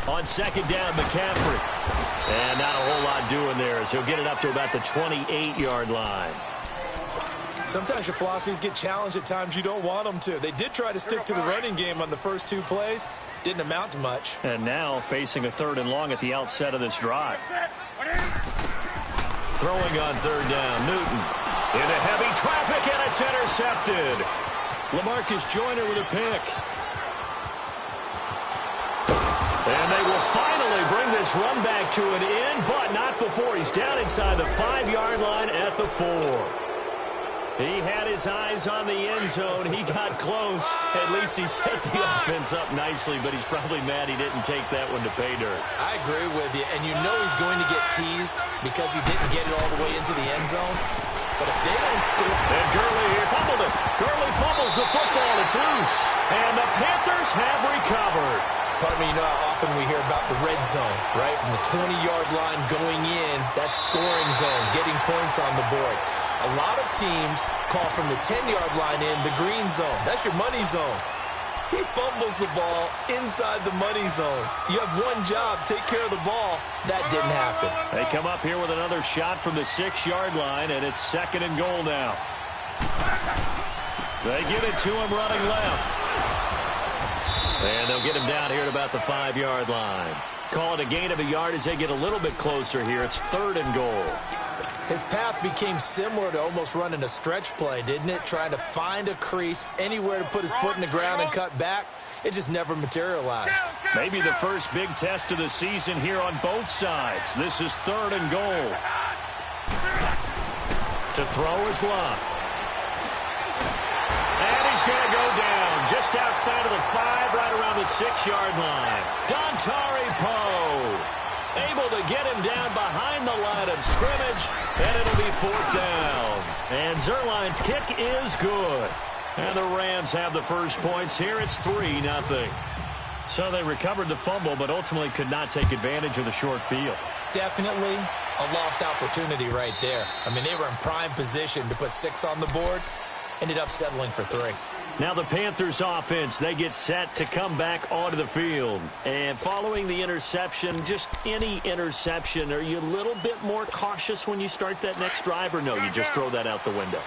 On second down, McCaffrey. And not a whole lot doing there as he'll get it up to about the 28-yard line. Sometimes your philosophies get challenged at times you don't want them to. They did try to stick to the running game on the first 2 plays. Didn't amount to much. And now facing a 3rd and long at the outset of this drive. Throwing on 3rd down, Newton. Into heavy traffic, and it's intercepted. LaMarcus Joyner with a pick. And they will finally bring this run back to an end, but not before he's down inside the 5-yard line at the 4. He had his eyes on the end zone. He got close. At least he set the offense up nicely, but he's probably mad he didn't take that one to pay dirt. I agree with you, and you know he's going to get teased because he didn't get it all the way into the end zone. But if they don't score... And Gurley here fumbled it. Gurley fumbles the football. It's loose. And the Panthers have recovered. Pardon me, you know how often we hear about the red zone, right? From the 20-yard line going in, that scoring zone, getting points on the board. A lot of teams call from the 10-yard line in the green zone. That's your money zone. He fumbles the ball inside the money zone. You have one job, take care of the ball. That didn't happen. They come up here with another shot from the 6-yard line, and it's 2nd and goal now. They give it to him running left. And they'll get him down here at about the 5-yard line. Call it a gain of a yard as they get a little bit closer here. It's 3rd and goal. His path became similar to almost running a stretch play, didn't it? Trying to find a crease, anywhere to put his foot in the ground and cut back. It just never materialized. Maybe the first big test of the season here on both sides. This is 3rd and goal. To throw is Love. And he's going to go down just outside of the 5, right around the 6-yard line. Dontari Poe able to get him down behind the line of scrimmage, and it'll be 4th down. And Zerline's kick is good. And the Rams have the first points here. It's 3-0. So they recovered the fumble, but ultimately could not take advantage of the short field. Definitely a lost opportunity right there. I mean, they were in prime position to put 6 on the board. Ended up settling for 3. Now the Panthers offense, they get set to come back onto the field. And following the interception, just any interception, are you a little bit more cautious when you start that next drive, or no, you just throw that out the window?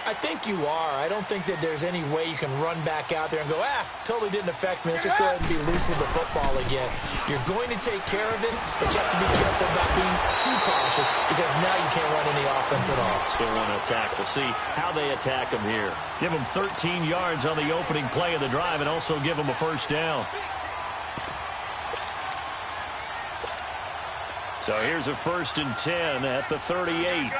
I think you are. I don't think that there's any way you can run back out there and go, totally didn't affect me. Let's just go ahead and be loose with the football again. You're going to take care of it, but you have to be careful about being too cautious because now you can't run any offense at all. Still want to attack. We'll see how they attack them here. Give them 13 yards on the opening play of the drive and also give them a first down. So here's a 1st and 10 at the 38.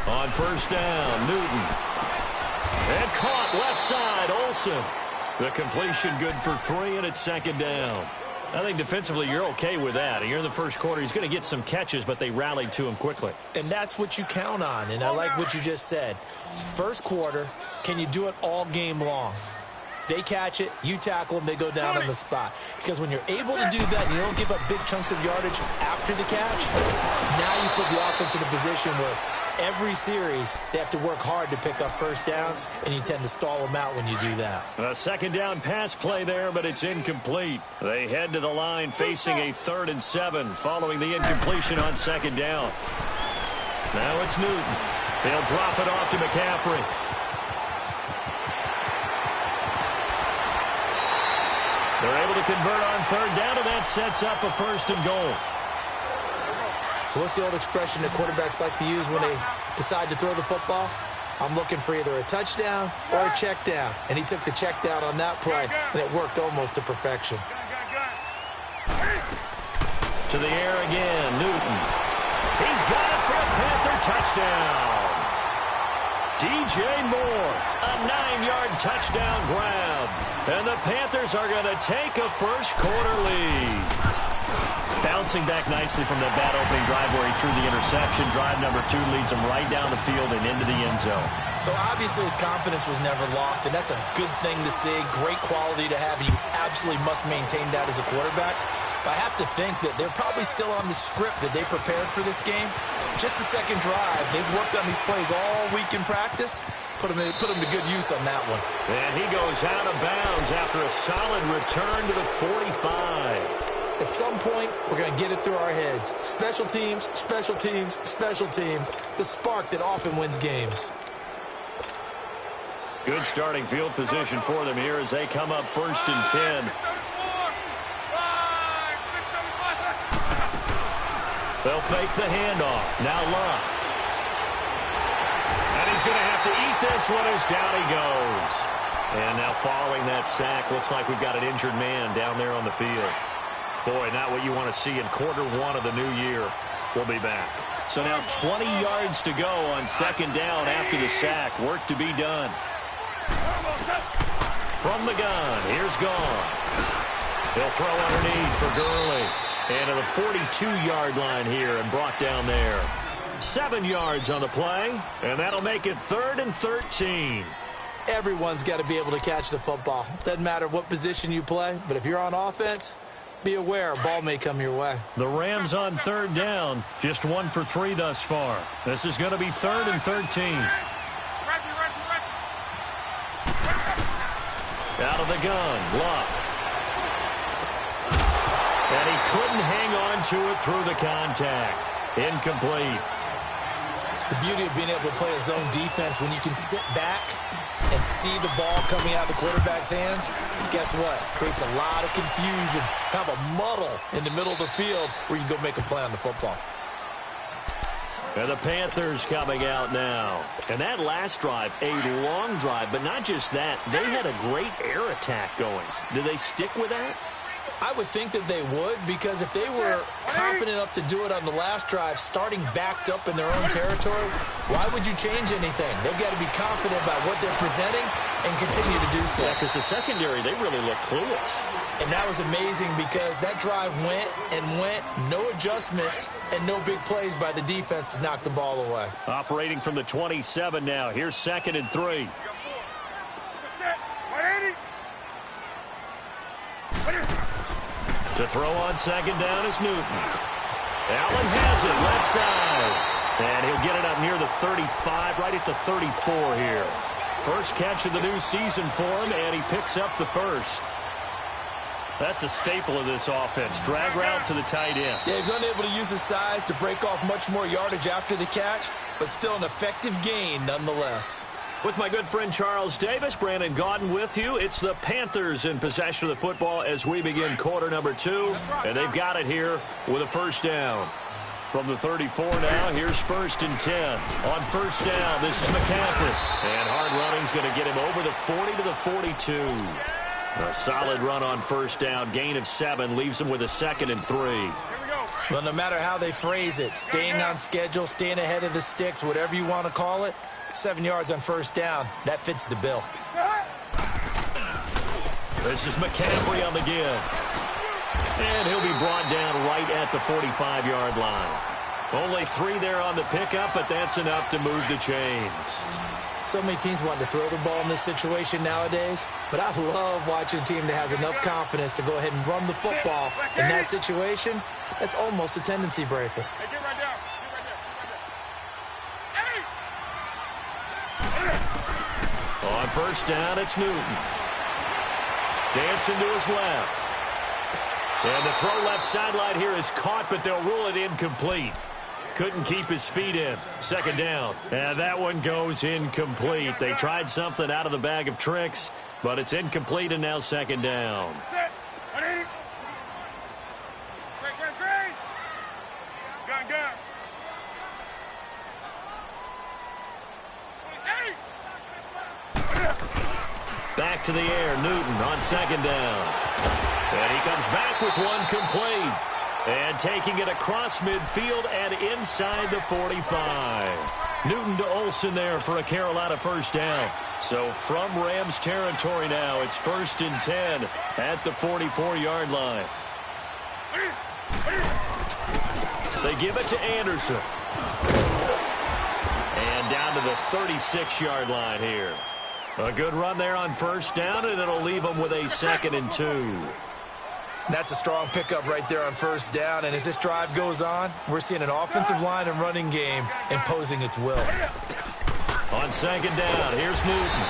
On 1st down, Newton. And caught left side, Olsen. The completion good for 3, and it's 2nd down. I think defensively you're okay with that. Here in the first quarter, he's going to get some catches, but they rallied to him quickly. And that's what you count on, and I like what you just said. First quarter, can you do it all game long? They catch it, you tackle them, they go down on the spot. Because when you're able to do that, and you don't give up big chunks of yardage after the catch, now you put the offense in a position where every series they have to work hard to pick up first downs, and you tend to stall them out when you do that. A 2nd down pass play there, but it's incomplete. They head to the line facing a 3rd and 7 following the incompletion on 2nd down. Now it's Newton. They'll drop it off to McCaffrey. They're able to convert on 3rd down, and that sets up a 1st and goal. So what's the old expression that quarterbacks like to use when they decide to throw the football? I'm looking for either a touchdown or a check down. And he took the check down on that play, and it worked almost to perfection. To the air again, Newton. He's got it for a Panther touchdown. DJ Moore, a 9-yard touchdown grab. And the Panthers are going to take a first quarter lead. Bouncing back nicely from that bad opening drive where he threw the interception. Drive number 2 leads him right down the field and into the end zone. So obviously his confidence was never lost, and that's a good thing to see. Great quality to have, and you absolutely must maintain that as a quarterback. But I have to think that they're probably still on the script that they prepared for this game. Just the second drive. They've worked on these plays all week in practice. Put him to good use on that one. And he goes out of bounds after a solid return to the 45. At some point, we're going to get it through our heads. Special teams, special teams, special teams. The spark that often wins games. Good starting field position for them here as they come up 1st and 10. They'll fake the handoff. Now Luck. And he's going to have to eat this one as down he goes. And now following that sack, looks like we've got an injured man down there on the field. Boy, not what you want to see in quarter 1 of the new year. We'll be back. So now 20 yards to go on 2nd down after the sack. Work to be done. From the gun, here's Goff. He'll throw underneath for Gurley. And to the 42-yard line here and brought down there. 7 yards on the play, and that'll make it 3rd and 13. Everyone's got to be able to catch the football. Doesn't matter what position you play, but if you're on offense, be aware a ball may come your way. The Rams on 3rd down, just 1 for 3 thus far. This is going to be 3rd and 13. Out of the gun, Luck. And he couldn't hang on to it through the contact. Incomplete. The beauty of being able to play a zone defense when you can sit back and see the ball coming out of the quarterback's hands, guess what? Creates a lot of confusion, kind of a muddle in the middle of the field where you can go make a play on the football. And the Panthers coming out now. And that last drive, a long drive, but not just that. They had a great air attack going. Do they stick with that? I would think that they would, because if they were confident enough to do it on the last drive, starting backed up in their own territory, why would you change anything? They've got to be confident about what they're presenting and continue to do so. Yeah, because the secondary, they really look clueless. And that was amazing because that drive went and went, no adjustments, and no big plays by the defense to knock the ball away. Operating from the 27 now. Here's 2nd and 3. To throw on 2nd down is Newton. Allen has it left side. And he'll get it up near the 35, right at the 34 here. First catch of the new season for him, and he picks up the first. That's a staple of this offense. Drag route to the tight end. Yeah, he's unable to use his size to break off much more yardage after the catch, but still an effective gain nonetheless. With my good friend Charles Davis, Brandon Gaudin with you. It's the Panthers in possession of the football as we begin quarter number 2. And they've got it here with a 1st down. From the 34 now, here's 1st and 10. On 1st down, this is McCaffrey. And hard running's going to get him over the 40 to the 42. A solid run on 1st down. Gain of 7 leaves him with a 2nd and 3. Well, no matter how they phrase it, staying on schedule, staying ahead of the sticks, whatever you want to call it, 7 yards on 1st down, that fits the bill. This is McCaffrey on the give. And he'll be brought down right at the 45-yard line. Only 3 there on the pickup, but that's enough to move the chains. So many teams want to throw the ball in this situation nowadays, but I love watching a team that has enough confidence to go ahead and run the football in that situation. That's almost a tendency breaker. On 1st down, it's Newton. Dancing to his left. And the throw left sideline here is caught, but they'll rule it incomplete. Couldn't keep his feet in. 2nd down. And that one goes incomplete. They tried something out of the bag of tricks, but it's incomplete, and now 2nd down. Back to the air, Newton on 2nd down. And he comes back with one complete. And taking it across midfield and inside the 45. Newton to Olsen there for a Carolina 1st down. So from Rams territory now, it's 1st and 10 at the 44-yard line. They give it to Anderson. And down to the 36-yard line here. A good run there on first down, and it'll leave them with a 2nd and 2. That's a strong pickup right there on first down, and as this drive goes on, we're seeing an offensive line and running game imposing its will. On 2nd down, here's Newton.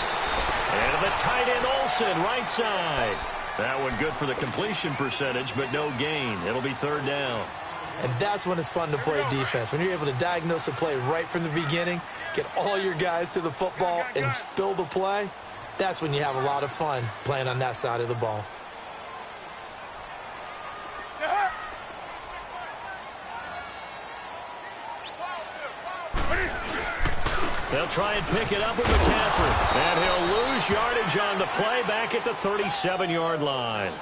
And the tight end Olsen, right side. That one good for the completion percentage, but no gain. It'll be 3rd down. And that's when it's fun to play defense. When you're able to diagnose a play right from the beginning, get all your guys to the football and spill the play, that's when you have a lot of fun playing on that side of the ball. They'll try and pick it up with McCaffrey. And he'll lose yardage on the play back at the 37-yard line.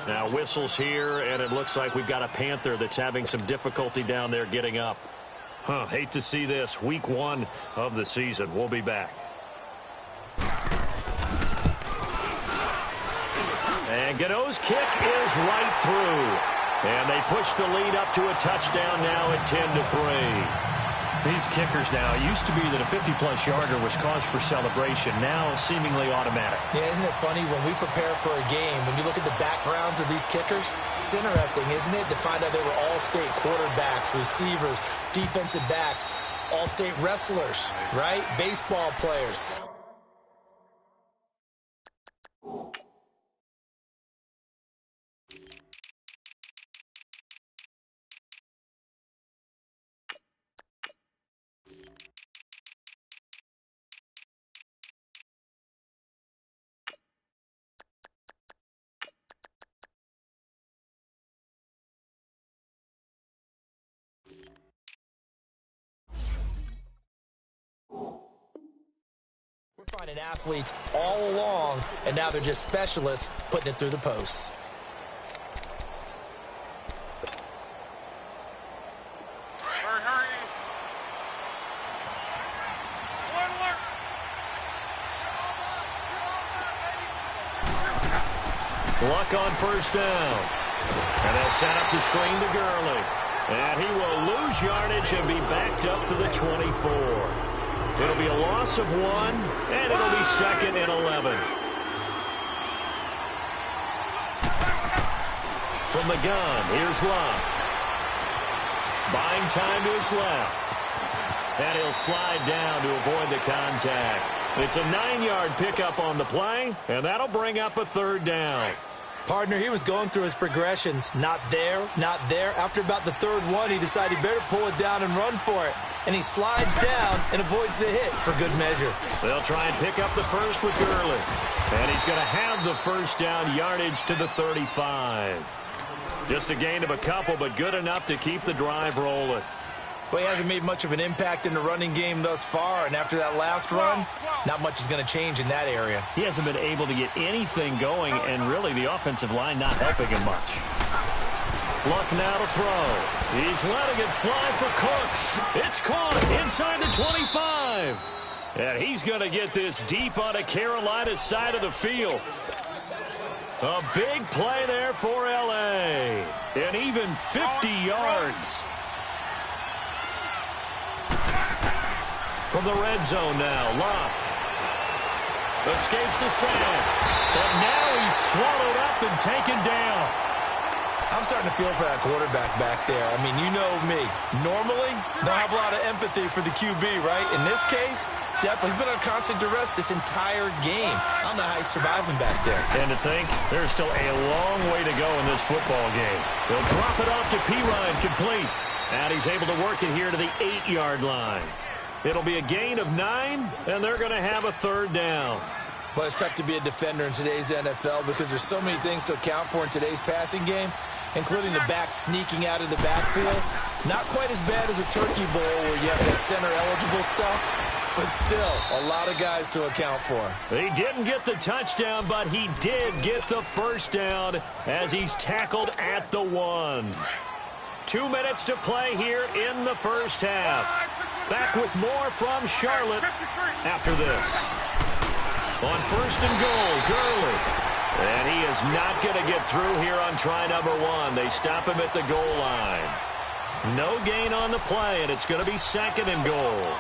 Now whistles here, and it looks like we've got a Panther that's having some difficulty down there getting up. Hate to see this. Week 1 of the season. We'll be back. And Gano's kick is right through. And they push the lead up to a touchdown now at 10-3. These kickers now, it used to be that a 50-plus yarder was cause for celebration. Now seemingly automatic. Yeah, isn't it funny when we prepare for a game, when you look at the backgrounds of these kickers, it's interesting, isn't it, to find out they were all-state quarterbacks, receivers, defensive backs, all-state wrestlers, right? Baseball players. We're finding athletes all along, and now they're just specialists putting it through the posts. Hurry. Luck on first down. And they'll set up the screen to Gurley. And he will lose yardage and be backed up to the 24. It'll be a loss of 1, and it'll be 2nd and 11. From the gun, here's Luck. Buying time to his left. And he'll slide down to avoid the contact. It's a 9-yard pickup on the play, and that'll bring up a 3rd down. Partner, he was going through his progressions. Not there, not there. After about the 3rd one, he decided he better pull it down and run for it. And he slides down and avoids the hit for good measure. They'll try and pick up the first with Gurley. And he's going to have the first down yardage to the 35. Just a gain of a couple, but good enough to keep the drive rolling. Well, he hasn't made much of an impact in the running game thus far, and after that last run, not much is going to change in that area. He hasn't been able to get anything going, and really the offensive line not helping him much. Luck now to throw. He's letting it fly for Cooks. It's caught inside the 25. And he's going to get this deep on a Carolina side of the field. A big play there for L.A. And even 50 yards. From the red zone now, Luck escapes the sack. But now he's swallowed up and taken down. I'm starting to feel for that quarterback back there. I mean, you know me. Normally, don't have a lot of empathy for the QB, right? In this case, definitely, he's been on constant duress this entire game. I don't know how he's surviving back there. And to think, there's still a long way to go in this football game. They'll drop it off to Pirine, complete. And he's able to work it here to the 8-yard line. It'll be a gain of 9, and they're going to have a 3rd down. Well, it's tough to be a defender in today's NFL because there's so many things to account for in today's passing game, including the back sneaking out of the backfield. Not quite as bad as a turkey bowl where you have that center-eligible stuff, but still a lot of guys to account for. He didn't get the touchdown, but he did get the first down as he's tackled at the 1. 2 minutes to play here in the first half. Back with more from Charlotte after this. On 1st and goal, Gurley. And he is not going to get through here on try number 1. They stop him at the goal line. No gain on the play, and it's going to be 2nd and goal.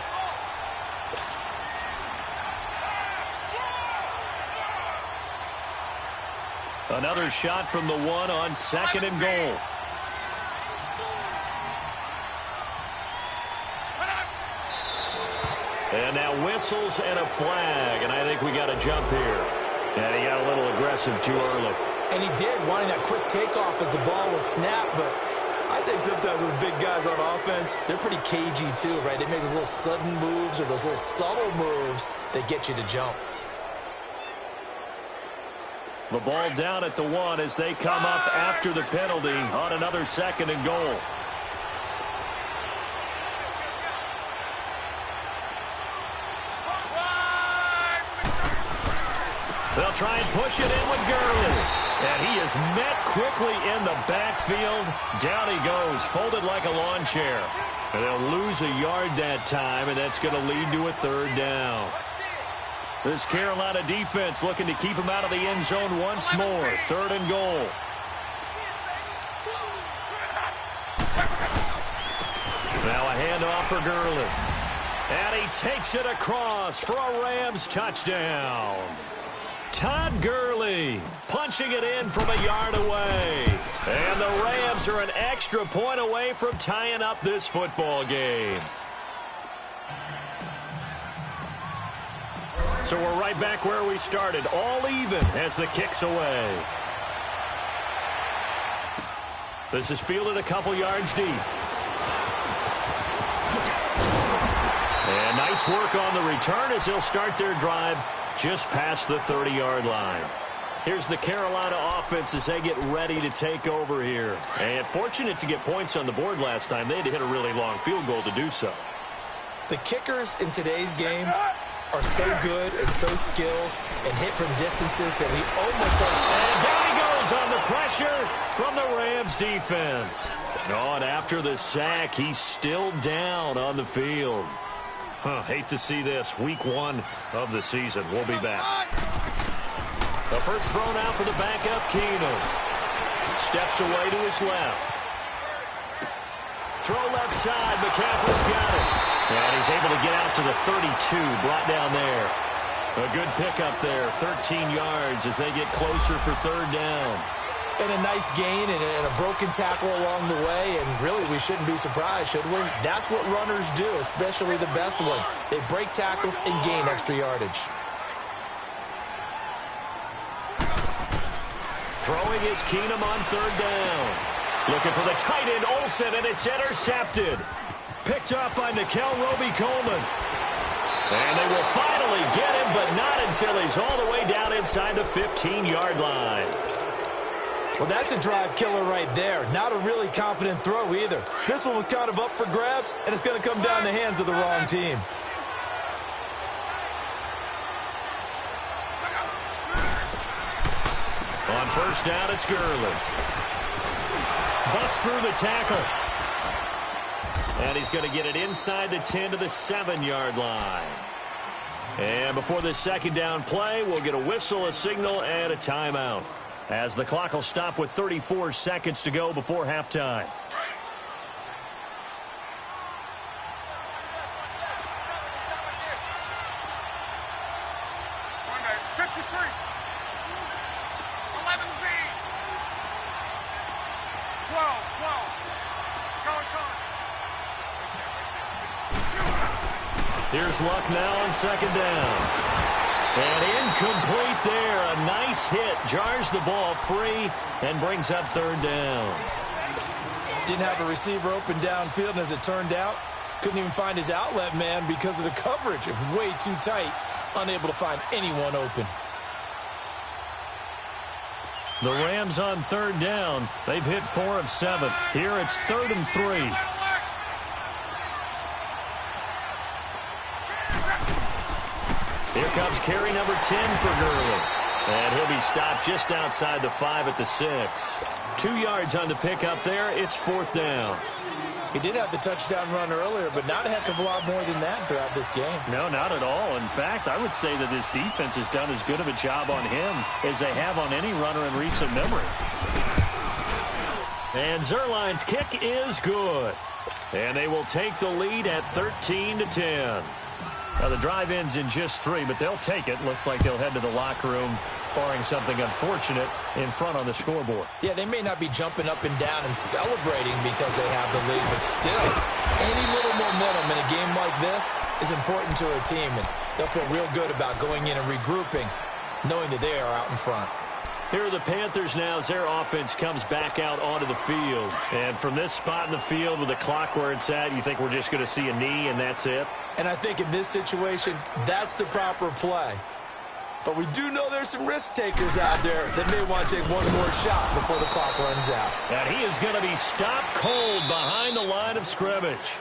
Another shot from the 1 on 2nd and goal. And now whistles and a flag, and I think we got a jump here. And he got a little aggressive too early. And he did, wanting that quick takeoff as the ball was snapped, but I think sometimes those big guys on offense, they're pretty cagey too, right? They make those little sudden moves or those little subtle moves that get you to jump. The ball down at the 1 as they come up after the penalty on another 2nd and goal. They'll try and push it in with Gurley. And he is met quickly in the backfield. Down he goes, folded like a lawn chair. And they'll lose a yard that time, and that's going to lead to a 3rd down. This Carolina defense looking to keep him out of the end zone once more. 3rd and goal. Now a handoff for Gurley. And he takes it across for a Rams touchdown. Todd Gurley punching it in from a yard away. And the Rams are an extra point away from tying up this football game. So we're right back where we started, all even as the kick's away. This is fielded a couple yards deep. And nice work on the return as they'll start their drive just past the 30-yard line. Here's the Carolina offense as they get ready to take over here. And fortunate to get points on the board last time. They had to hit a really long field goal to do so. The kickers in today's game are so good and so skilled and hit from distances that we almost don't. And down he goes on the pressure from the Rams defense. Oh, and after the sack, he's still down on the field. Hate to see this. Week 1 of the season. We'll be back. The first thrown out for the backup, Keenum. Steps away to his left. Throw left side. McCaffrey's got it. And he's able to get out to the 32, brought down there. A good pickup there, 13 yards as they get closer for 3rd down. And a nice gain and a broken tackle along the way, and really we shouldn't be surprised, should we? That's what runners do, especially the best ones. They break tackles and gain extra yardage. Throwing is Keenum on 3rd down. Looking for the tight end, Olsen, and it's intercepted. Picked up by Nickel Roby-Coleman. And they will finally get him, but not until he's all the way down inside the 15-yard line. Well, that's a drive killer right there. Not a really confident throw either. This one was kind of up for grabs, and it's going to come down the hands of the wrong team. On 1st down, it's Gurley. Busts through the tackle. And he's going to get it inside the 10 to the 7-yard line. And before this 2nd down play, we'll get a whistle, a signal, and a timeout, as the clock will stop with 34 seconds to go before halftime. Here's Luck now on 2nd down. And incomplete there. A nice hit. Jars the ball free and brings up 3rd down. Didn't have a receiver open downfield, and as it turned out, couldn't even find his outlet man because of the coverage. It was way too tight. Unable to find anyone open. The Rams on 3rd down. They've hit 4 of 7. Here it's 3rd and 3. Here comes carry number 10 for Gurley. And he'll be stopped just outside the 5 at the 6. 2 yards on the pickup there. It's 4th down. He did have the touchdown run earlier, but not a heck of a lot more than that throughout this game. No, not at all. In fact, I would say that this defense has done as good of a job on him as they have on any runner in recent memory. And Zerline's kick is good. And they will take the lead at 13-10. Now, the drive ends in just 3, but they'll take it. Looks like they'll head to the locker room, barring something unfortunate, in front on the scoreboard. Yeah, they may not be jumping up and down and celebrating because they have the lead, but still, any little momentum in a game like this is important to a team, and they'll feel real good about going in and regrouping, knowing that they are out in front. Here are the Panthers now as their offense comes back out onto the field. And from this spot in the field with the clock where it's at, you think we're just going to see a knee and that's it? And I think in this situation, that's the proper play. But we do know there's some risk takers out there that may want to take one more shot before the clock runs out. And he is going to be stopped cold behind the line of scrimmage.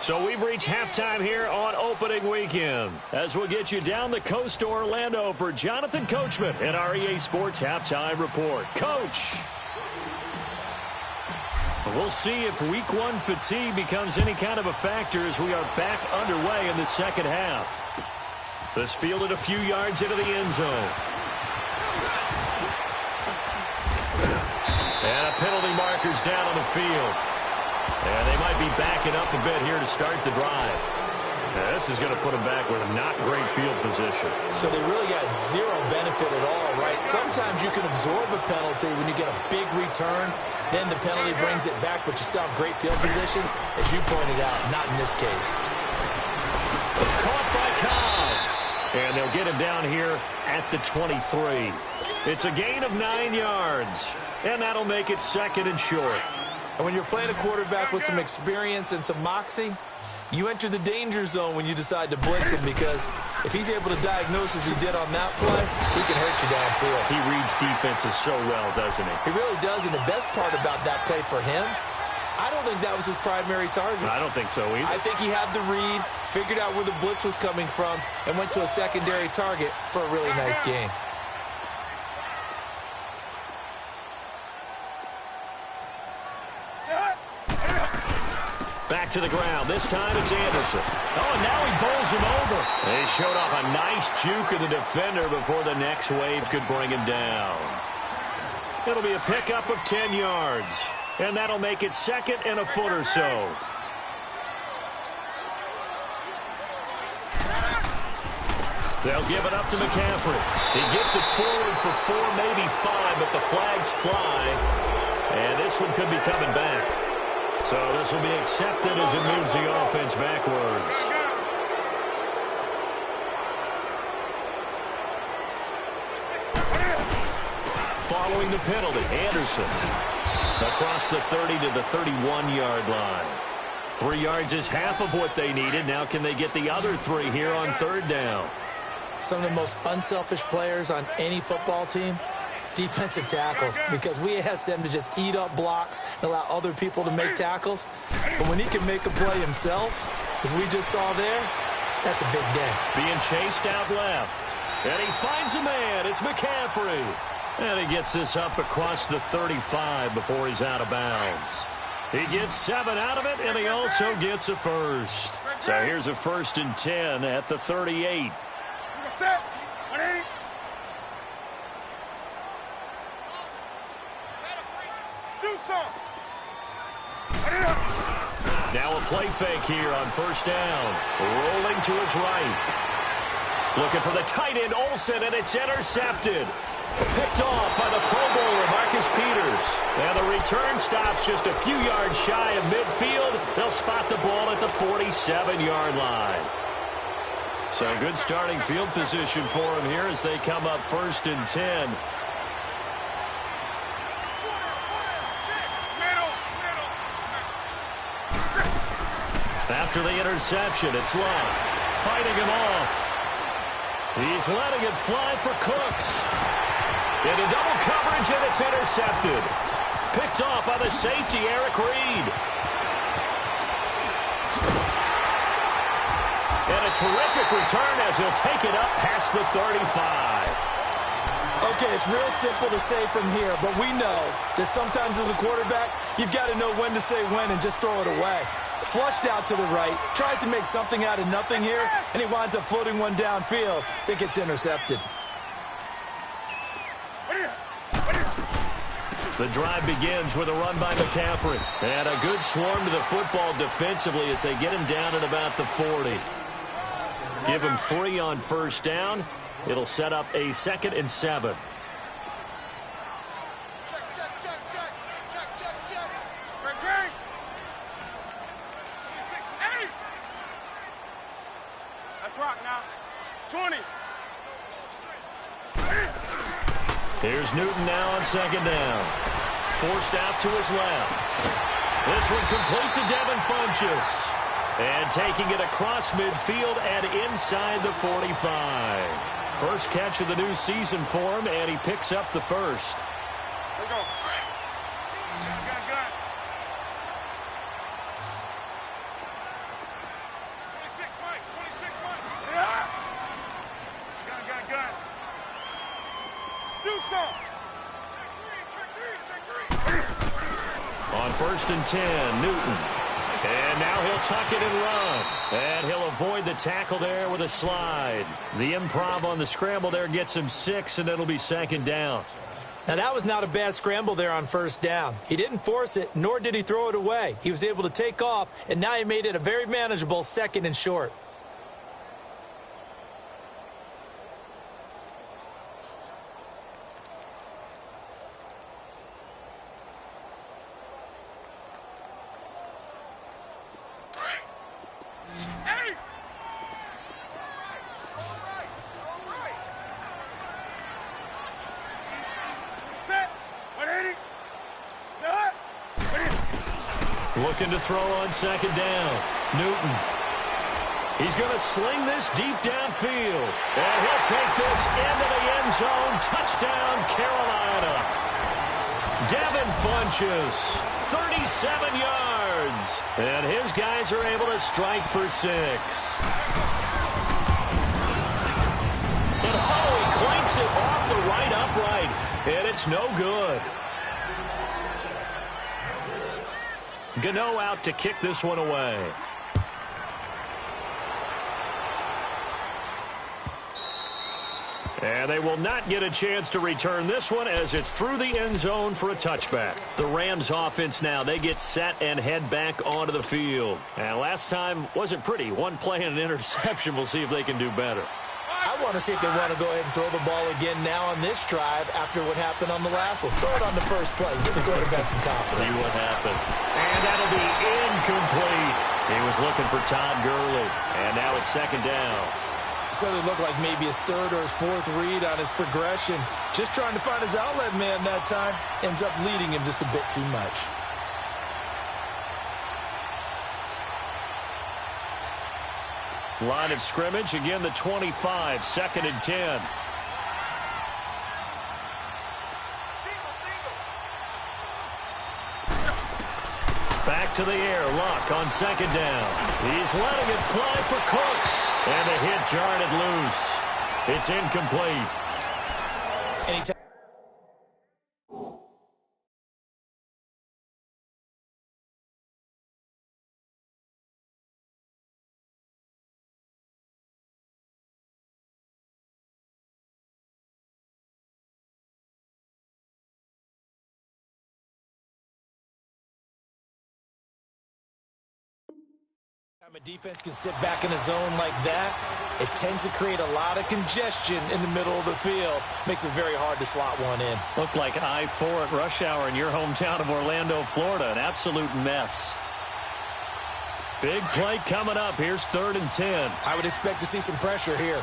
So we've reached halftime here on opening weekend. As we'll get you down the coast to Orlando for Jonathan Coachman and our EA Sports Halftime Report. Coach! We'll see if week 1 fatigue becomes any kind of a factor as we are back underway in the second half. This fielded a few yards into the end zone. And a penalty marker's down on the field. And they might be backing up a bit here to start the drive. Now, this is going to put them back with a not great field position. So they really got zero benefit at all, right? Sometimes you can absorb a penalty when you get a big return. Then the penalty brings it back, but you still have great field position. As you pointed out, not in this case. Caught by Cobb. And they'll get him down here at the 23. It's a gain of 9 yards. And that'll make it 2nd and short. And when you're playing a quarterback with some experience and some moxie, you enter the danger zone when you decide to blitz him, because if he's able to diagnose as he did on that play, he can hurt you downfield. He reads defenses so well, doesn't he? He really does, and the best part about that play for him, I don't think that was his primary target. I don't think so either. I think he had the read, figured out where the blitz was coming from, and went to a secondary target for a really nice gain. Back to the ground. This time it's Anderson. Oh, and now he bowls him over. They showed off a nice juke of the defender before the next wave could bring him down. It'll be a pickup of 10 yards. And that'll make it 2nd and a foot or so. They'll give it up to McCaffrey. He gets it forward for 4, maybe 5, but the flags fly. And this one could be coming back. So this will be accepted as it moves the offense backwards. Following the penalty, Anderson across the 30 to the 31-yard line. 3 yards is half of what they needed. Now can they get the other 3 here on 3rd down? Some of the most unselfish players on any football team, defensive tackles, because we ask them to just eat up blocks and allow other people to make tackles. But when he can make a play himself, as we just saw there, that's a big day. Being chased out left. And he finds a man. It's McCaffrey. And he gets this up across the 35 before he's out of bounds. He gets 7 out of it, and he also gets a first. So here's a 1st and 10 at the 38. Set. 180. Do something. Now a play fake here on 1st down. Rolling to his right. Looking for the tight end, Olsen, and it's intercepted. Picked off by the Pro Bowler, Marcus Peters. And the return stops just a few yards shy of midfield. They'll spot the ball at the 47-yard line. So good starting field position for him here as they come up 1st and 10. After the interception, it's Love fighting him off. He's letting it fly for Cooks. Into double coverage, and it's intercepted. Picked off by the safety, Eric Reed. And a terrific return as he'll take it up past the 35. A Okay, it's real simple to say from here, but we know that sometimes as a quarterback, you've got to know when to say when and just throw it away. Flushed out to the right, tries to make something out of nothing here, and he winds up floating one downfield that gets intercepted. The drive begins with a run by McCaffrey. And a good swarm to the football defensively as they get him down at about the 40. Give him 3 on first down. It'll set up a 2nd and 7. Let's rock now. 20. Here's Newton now on 2nd down. Forced out to his left. This one complete to Devin Funchess. And taking it across midfield and inside the 45. First catch of the new season for him, and he picks up the first. Here we go. Gun. 26, Mike. 26, Mike. Yeah. Gun. Do something. Check three. On 1st and 10, Newton. And now he'll tuck it and run. And he'll avoid the tackle there with a slide. The improv on the scramble there gets him 6, and it'll be 2nd down. Now, that was not a bad scramble there on 1st down. He didn't force it, nor did he throw it away. He was able to take off, and now he made it a very manageable 2nd and short. Looking to throw on 2nd down. Newton. He's going to sling this deep downfield. And he'll take this into the end zone. Touchdown, Carolina. Devin Funchess, 37 yards. And his guys are able to strike for 6. And he clanks it off the right upright. And it's no good. Gano out to kick this one away. And they will not get a chance to return this one as it's through the end zone for a touchback. The Rams offense now, they get set and head back onto the field. And last time wasn't pretty. One play and an interception. We'll see if they can do better. I want to see if they want to go ahead and throw the ball again now on this drive after what happened on the last one. Throw it on the first play. Give the quarterback some confidence. See what happens. And that'll be incomplete. He was looking for Todd Gurley. And now it's 2nd down. So it looked like maybe his 3rd or his 4th read on his progression. Just trying to find his outlet man that time. Ends up leading him just a bit too much. Line of scrimmage, again the 25, 2nd and 10. Back to the air, Luck on 2nd down. He's letting it fly for Cooks. And the hit jarred it loose. It's incomplete. Anytime. A defense can sit back in a zone like that, it tends to create a lot of congestion in the middle of the field. Makes it very hard to slot one in. Looked like I-4 at rush hour in your hometown of Orlando, Florida. An absolute mess. Big play coming up. Here's 3rd and 10. I would expect to see some pressure here.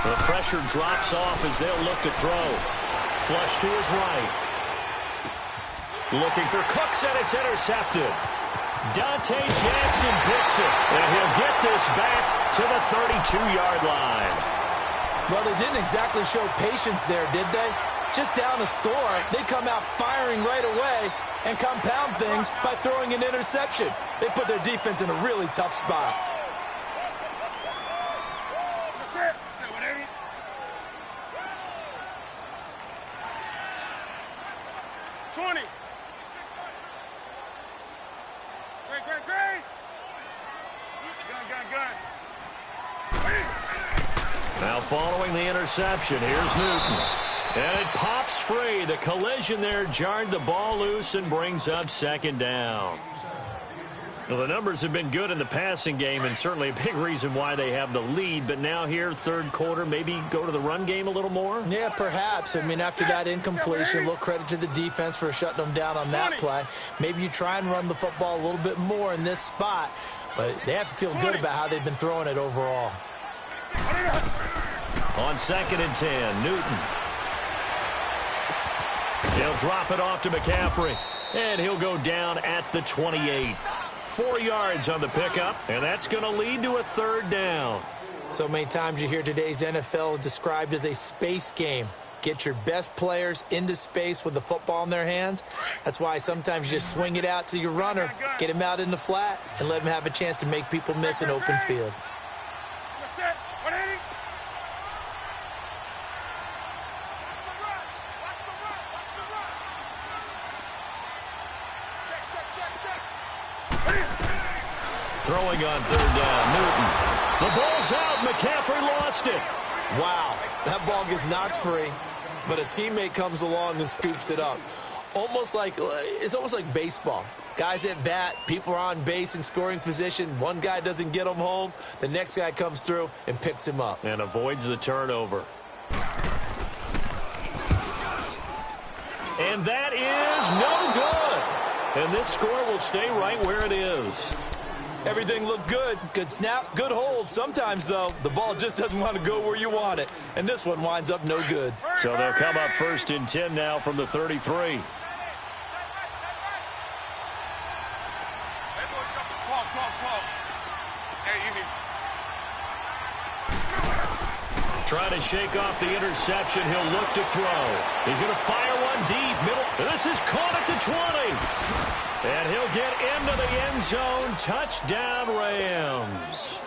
The pressure drops off as they'll look to throw. Flush to his right. Looking for Cooks, and it's intercepted. Dante Jackson picks it, and he'll get this back to the 32-yard line. Well, they didn't exactly show patience there, did they? Just down a score, they come out firing right away and compound things by throwing an interception. They put their defense in a really tough spot. 20. Great. Gun. Now following the interception, here's Newton. And it pops free. The collision there jarred the ball loose and brings up second down. Well, the numbers have been good in the passing game and certainly a big reason why they have the lead. But now here, third quarter, maybe go to the run game a little more? Yeah, perhaps. I mean, after that incompletion, a little credit to the defense for shutting them down on that play. Maybe you try and run the football a little bit more in this spot. But they have to feel good about how they've been throwing it overall. On 2nd and 10, Newton. He'll drop it off to McCaffrey. And he'll go down at the 28. 4 yards on the pickup, and that's going to lead to a third down. So many times you hear today's NFL described as a space game. Get your best players into space with the football in their hands. That's why sometimes you just swing it out to your runner, get him out in the flat, and let him have a chance to make people miss an open field. Throwing on third down, Newton. The ball's out. McCaffrey lost it. Wow, that ball gets knocked free, but a teammate comes along and scoops it up. It's almost like baseball. Guys at bat, people are on base in scoring position. One guy doesn't get him home. The next guy comes through and picks him up. And avoids the turnover. And that is no good. And this score will stay right where it is. Everything looked good. Good snap, good hold. Sometimes, though, the ball just doesn't want to go where you want it. And this one winds up no good. So they'll come up 1st and 10 now from the 33. Talk. Hey, you need... Trying to shake off the interception. He'll look to throw. He's going to fire one deep. Middle. This is caught at the 20. And he'll get into the end zone. Touchdown, Rams.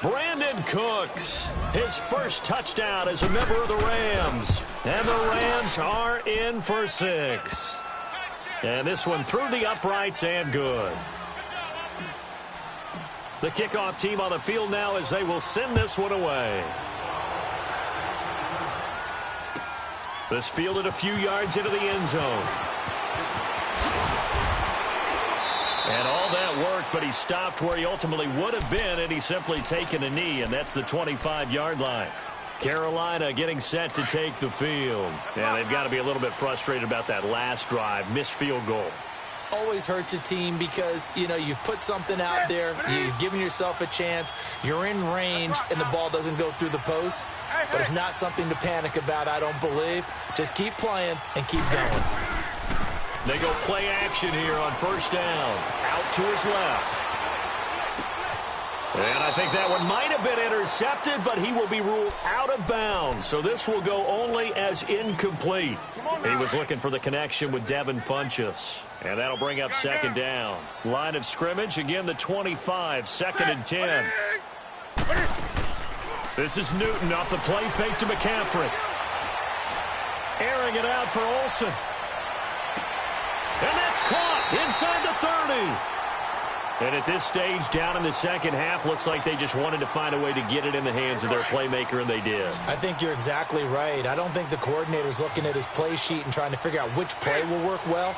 Brandon Cooks, his first touchdown as a member of the Rams. And the Rams are in for 6. And this one through the uprights and good. The kickoff team on the field now as they will send this one away. This fielded a few yards into the end zone. And all that worked, but he stopped where he ultimately would have been, and he's simply taken a knee, and that's the 25-yard line. Carolina getting set to take the field. And they've got to be a little bit frustrated about that last drive, missed field goal. Always hurts a team because, you've put something out there, you've given yourself a chance, you're in range, and the ball doesn't go through the posts. But it's not something to panic about, I don't believe. Just keep playing and keep going. They go play action here on 1st down. Out to his left. And I think that one might have been intercepted, but he will be ruled out of bounds. So this will go only as incomplete. He was looking for the connection with Devin Funchess. And that'll bring up 2nd down. Line of scrimmage, again the 25, 2nd and 10. This is Newton off the play fake to McCaffrey. Airing it out for Olsen. And that's caught inside the 30. And at this stage, down in the second half, looks like they just wanted to find a way to get it in the hands of their playmaker, and they did. I think you're exactly right. I don't think the coordinator's looking at his play sheet and trying to figure out which play will work well.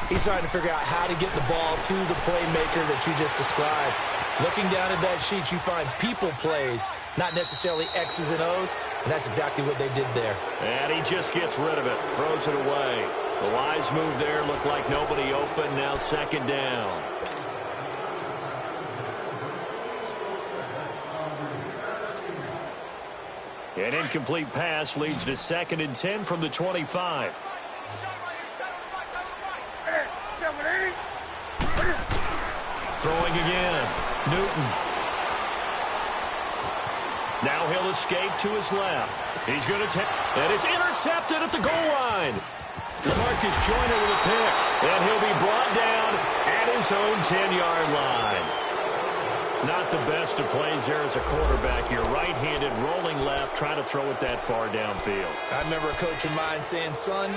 He's trying to figure out how to get the ball to the playmaker that you just described. Looking down at that sheet, you find people plays, not necessarily X's and O's, and that's exactly what they did there. And he just gets rid of it, throws it away. The wise move there, looked like nobody open, now 2nd down. An incomplete pass leads to 2nd and 10 from the 25. Throwing again. Newton. Now he'll escape to his left. He's going to take, and it's intercepted at the goal line. Marcus Joyner with a pick, and he'll be brought down at his own 10-yard line. Not the best of plays there as a quarterback. You're right-handed, rolling left, trying to throw it that far downfield. I remember a coach of mine saying, son,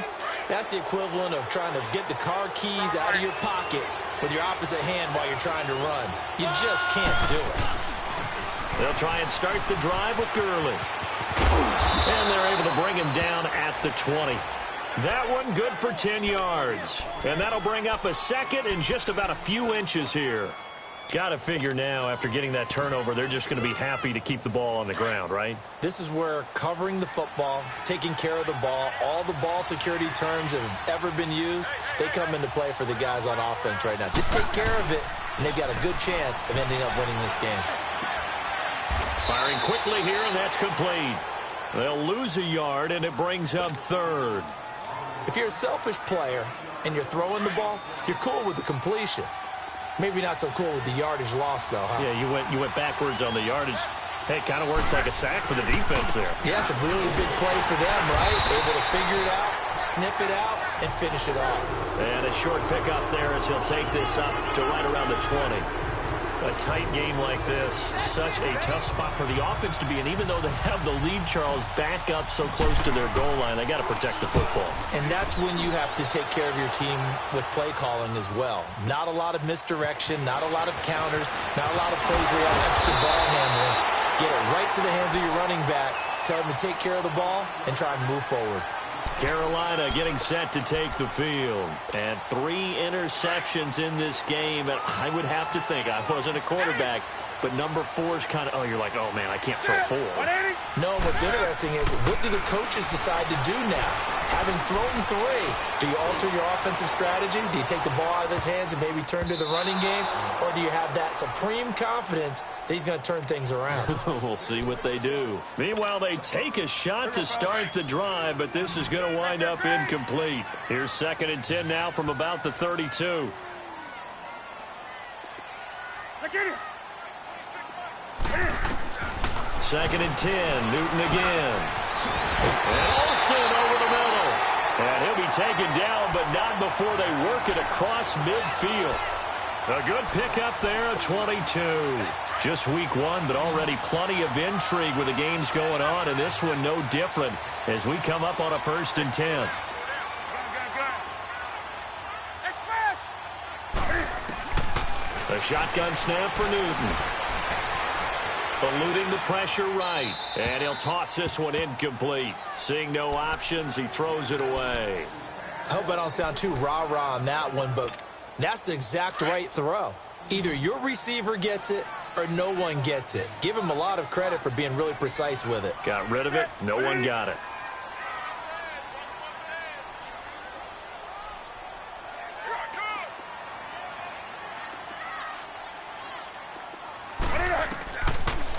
that's the equivalent of trying to get the car keys out of your pocket with your opposite hand while you're trying to run. You just can't do it. They'll try and start the drive with Gurley. And they're able to bring him down at the 20. That one good for 10 yards. And that'll bring up a second in just about a few inches here. Got to figure now, after getting that turnover, they're just going to be happy to keep the ball on the ground, right? This is where covering the football, taking care of the ball, all the ball security terms that have ever been used, they come into play for the guys on offense right now. Just take care of it, and they've got a good chance of ending up winning this game. Firing quickly here, and that's complete. They'll lose a yard, and it brings up third. If you're a selfish player and you're throwing the ball, you're cool with the completion. Maybe not so cool with the yardage loss, though, huh? Yeah, you went backwards on the yardage. Hey, it kind of works like a sack for the defense there. Yeah, it's a really big play for them, right? Able to figure it out, sniff it out, and finish it off. And a short pickup there as he'll take this up to right around the 20. A tight game like this, such a tough spot for the offense to be in. Even though they have the lead, Charles, back up so close to their goal line, they got to protect the football. And that's when you have to take care of your team with play calling as well. Not a lot of misdirection, not a lot of counters, not a lot of plays where you have extra ball handling. Get it right to the hands of your running back, tell them to take care of the ball, and try and move forward. Carolina getting set to take the field. And 3 interceptions in this game. And I would have to think, I wasn't a quarterback, but number 4 is kind of, you're like, oh, man, I can't throw 4. No, what's interesting is, what do the coaches decide to do now? Having thrown 3, do you alter your offensive strategy? Do you take the ball out of his hands and maybe turn to the running game? Or do you have that supreme confidence that he's going to turn things around? We'll see what they do. Meanwhile, they take a shot to start the drive, but this is going to wind up incomplete. Here's 2nd and 10 now from about the 32. Look at it. 2nd and 10, Newton again. And Olsen over the middle. And he'll be taken down, but not before they work it across midfield. A good pickup there, a 22. Just week 1, but already plenty of intrigue with the games going on, and this one no different as we come up on a 1st and 10. A shotgun snap for Newton. Eluding the pressure right. And he'll toss this one incomplete. Seeing no options, he throws it away. I hope I don't sound too rah-rah on that one, but that's the exact right throw. Either your receiver gets it or no one gets it. Give him a lot of credit for being really precise with it. Got rid of it. No one got it.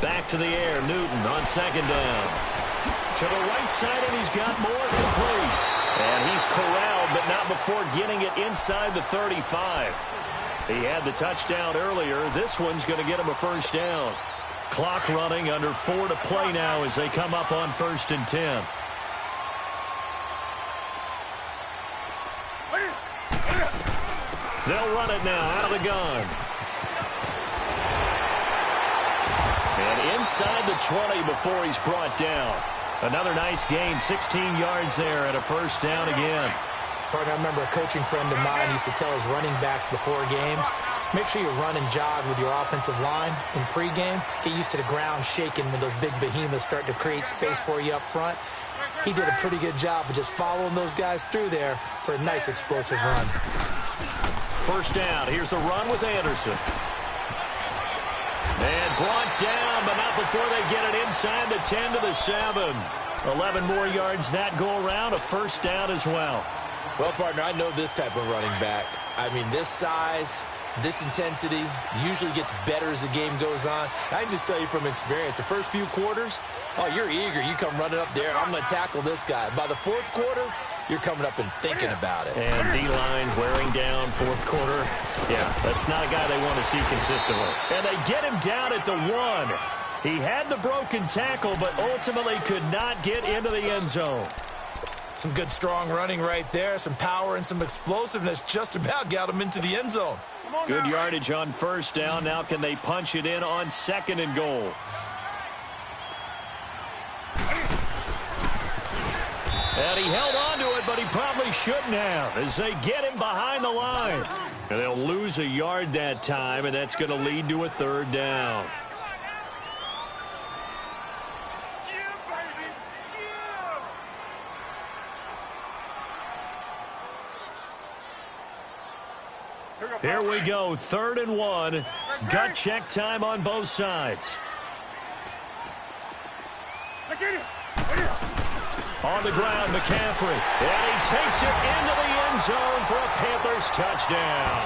Back to the air, Newton on 2nd down. To the right side, and he's got more complete. And he's corralled, but not before getting it inside the 35. He had the touchdown earlier. This one's going to get him a 1st down. Clock running, under 4 to play now as they come up on 1st and 10. They'll run it now out of the gun. And inside the 20 before he's brought down. Another nice gain, 16 yards there and a 1st down again. Partner, I remember a coaching friend of mine used to tell his running backs before games, make sure you run and jog with your offensive line in pregame. Get used to the ground shaking when those big behemoths start to create space for you up front. He did a pretty good job of just following those guys through there for a nice explosive run. 1st down. Here's the run with Anderson. And brought down, but not before they get it inside the 10 to the 7. 11 more yards that go around, a 1st down as well. Well, partner, I know this type of running back. I mean, this size, this intensity usually gets better as the game goes on. I can just tell you from experience, the first few quarters, you're eager. You come running up there, I'm going to tackle this guy. By the 4th quarter, you're coming up and thinking about it. And D-line wearing down 4th quarter. Yeah, that's not a guy they want to see consistently. And they get him down at the 1. He had the broken tackle, but ultimately could not get into the end zone. Some good, strong running right there. Some power and some explosiveness just about got him into the end zone. Good yardage on first down. Now can they punch it in on 2nd and goal? And he held on to it, but he probably shouldn't have as they get him behind the line. And they'll lose a yard that time, and that's going to lead to a 3rd down. Here we go, 3rd and 1. Gut check time on both sides. On the ground, McCaffrey. And he takes it into the end zone for a Panthers touchdown.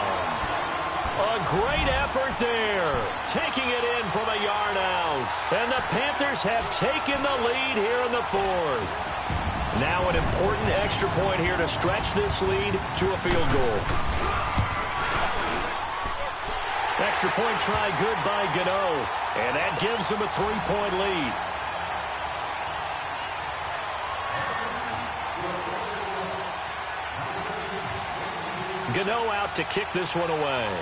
A great effort there. Taking it in from a yard out. And the Panthers have taken the lead here in the 4th. Now an important extra point here to stretch this lead to a field goal. Extra point try good by Gano. And that gives him a 3-point lead. Gano out to kick this one away.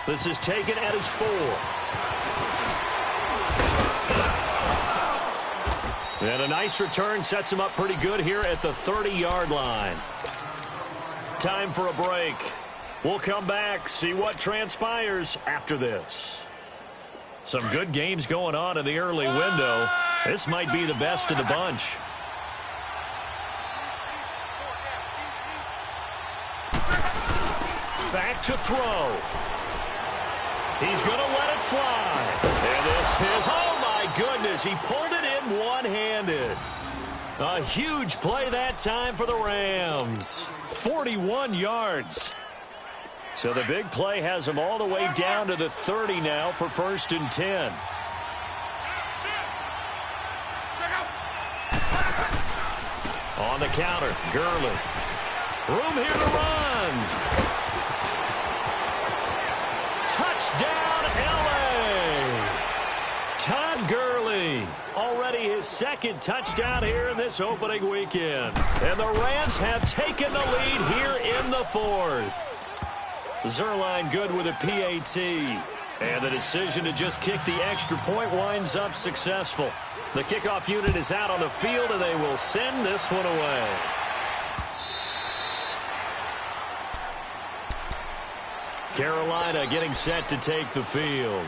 This is taken at his 4. And a nice return sets him up pretty good here at the 30-yard line. Time for a break. We'll come back, see what transpires after this. Some good games going on in the early window. This might be the best of the bunch. Back to throw. He's going to let it fly. And this is, oh my goodness, he pulled it in one-handed. A huge play that time for the Rams. 41 yards. So the big play has him all the way down to the 30 now for 1st and 10. On the counter, Gurley. Room here to run. Touchdown, L.A. Todd Gurley. Already his 2nd touchdown here in this opening weekend. And the Rams have taken the lead here in the 4th. Zerline good with a PAT. And the decision to just kick the extra point winds up successful. The kickoff unit is out on the field, and they will send this one away. Carolina getting set to take the field.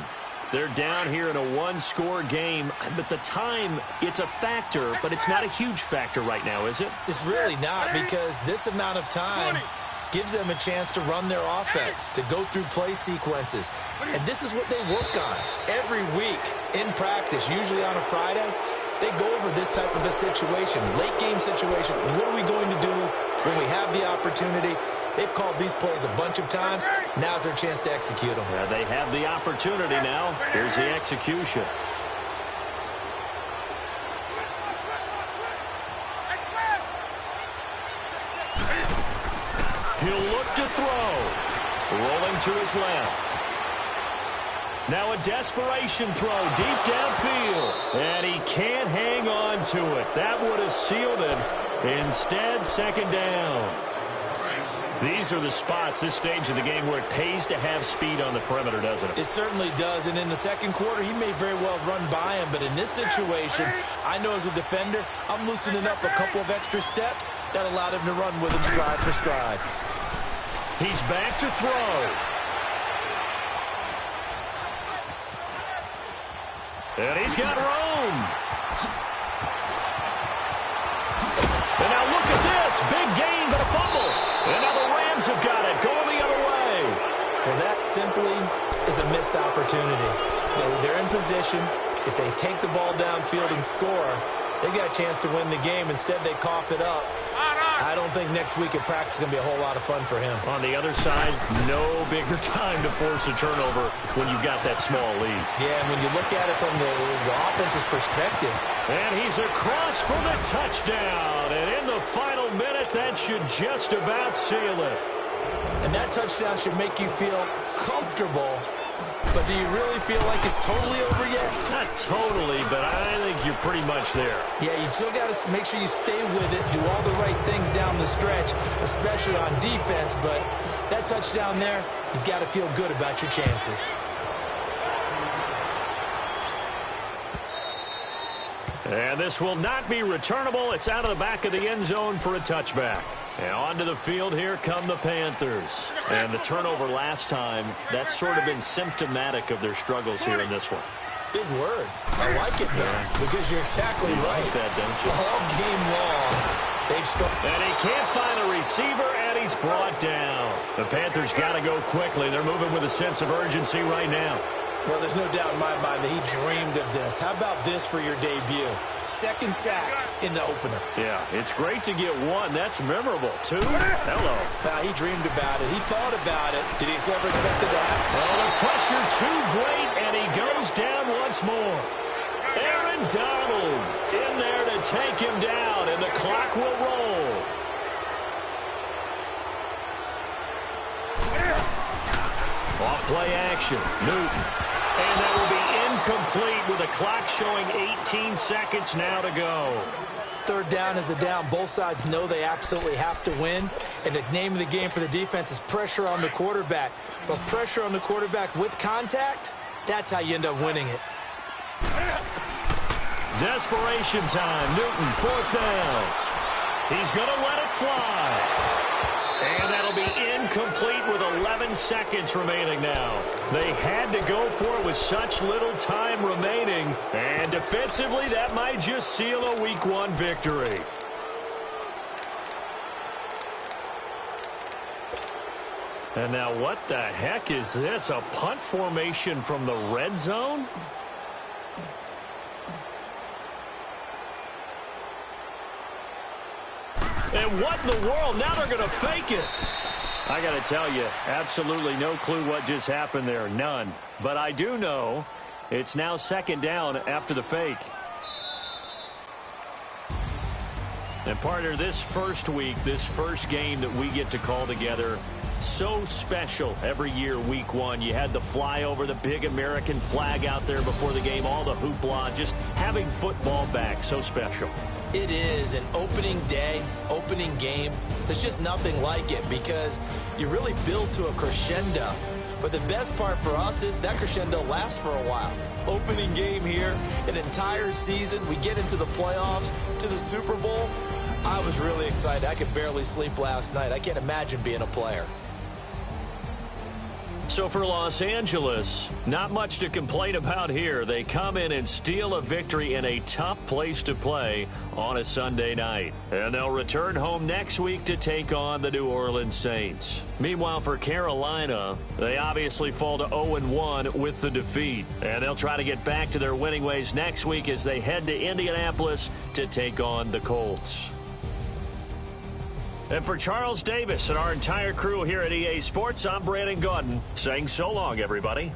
They're down here in a 1-score game, but the time, it's a factor, but it's not a huge factor right now, is it? It's really not, because this amount of time gives them a chance to run their offense, to go through play sequences. And this is what they work on every week in practice, usually on a Friday. They go over this type of a situation, late game situation. What are we going to do when we have the opportunity? They've called these plays a bunch of times. Now's their chance to execute them. Yeah, they have the opportunity now. Here's the execution. He'll look to throw. Rolling to his left. Now a desperation throw deep downfield. And he can't hang on to it. That would have sealed it. Instead, 2nd down. These are the spots, this stage of the game, where it pays to have speed on the perimeter, doesn't it? It certainly does, and in the 2nd quarter, he may very well run by him, but in this situation, I know as a defender, I'm loosening up a couple of extra steps that allowed him to run with him stride for stride. He's back to throw. And he's got room. And now look at this, big gain, but a fumble. And now the Rams have got it, going the other way. Well, that simply is a missed opportunity. They're in position. If they take the ball downfield and score, they got a chance to win the game. Instead, they cough it up. I don't think next week at practice is going to be a whole lot of fun for him. On the other side, no bigger time to force a turnover when you've got that small lead. Yeah, and when you look at it from the offense's perspective. And he's across for the touchdown. And in the final minute, that should just about seal it. And that touchdown should make you feel comfortable But do you really feel like it's totally over yet? Not totally, but I think you're pretty much there. Yeah, you still got to make sure you stay with it, do all the right things down the stretch, especially on defense. But that touchdown there, you've got to feel good about your chances. And this will not be returnable. It's out of the back of the end zone for a touchback. And onto the field, here come the Panthers. And the turnover last time, that's sort of been symptomatic of their struggles here in this one. Big word. I like it, though, because you're exactly right. Like that, don't you? All game long, they've struggled. And he can't find a receiver, and he's brought down. The Panthers got to go quickly. They're moving with a sense of urgency right now. Well, there's no doubt in my mind that he dreamed of this. How about this for your debut? Second sack in the opener. Yeah, it's great to get one. That's memorable. Two? Hello. He dreamed about it. He thought about it. Did he ever expect it to happen? Oh, the pressure too great, and he goes down once more. Aaron Donald in there to take him down, and the clock will roll. Off play action. Newton. And that will be incomplete with the clock showing 18 seconds now to go. Third down is a down. Both sides know they absolutely have to win. And the name of the game for the defense is pressure on the quarterback. But pressure on the quarterback with contact, that's how you end up winning it. Desperation time. Newton, fourth down. He's going to let it fly. And that'll be incomplete with 11 seconds remaining now. They had to go for it with such little time remaining. And defensively, that might just seal a Week 1 victory. And now what the heck is this? A punt formation from the red zone? And what in the world? Now they're going to fake it. I got to tell you, absolutely no clue what just happened there. None. But I do know it's now second down after the fake. And partner, this first week, this first game that we get to call together, so special every year, Week 1. You had the flyover, the big American flag out there before the game, all the hoopla, just having football back, so special. It is an opening day, opening game. There's just nothing like it because you really build to a crescendo. But the best part for us is that crescendo lasts for a while. Opening game here, an entire season. We get into the playoffs, to the Super Bowl. I was really excited. I could barely sleep last night. I can't imagine being a player. So for Los Angeles, not much to complain about here. They come in and steal a victory in a tough place to play on a Sunday night. And they'll return home next week to take on the New Orleans Saints. Meanwhile, for Carolina, they obviously fall to 0-1 with the defeat. And they'll try to get back to their winning ways next week as they head to Indianapolis to take on the Colts. And for Charles Davis and our entire crew here at EA Sports, I'm Brandon Gaudin saying so long, everybody.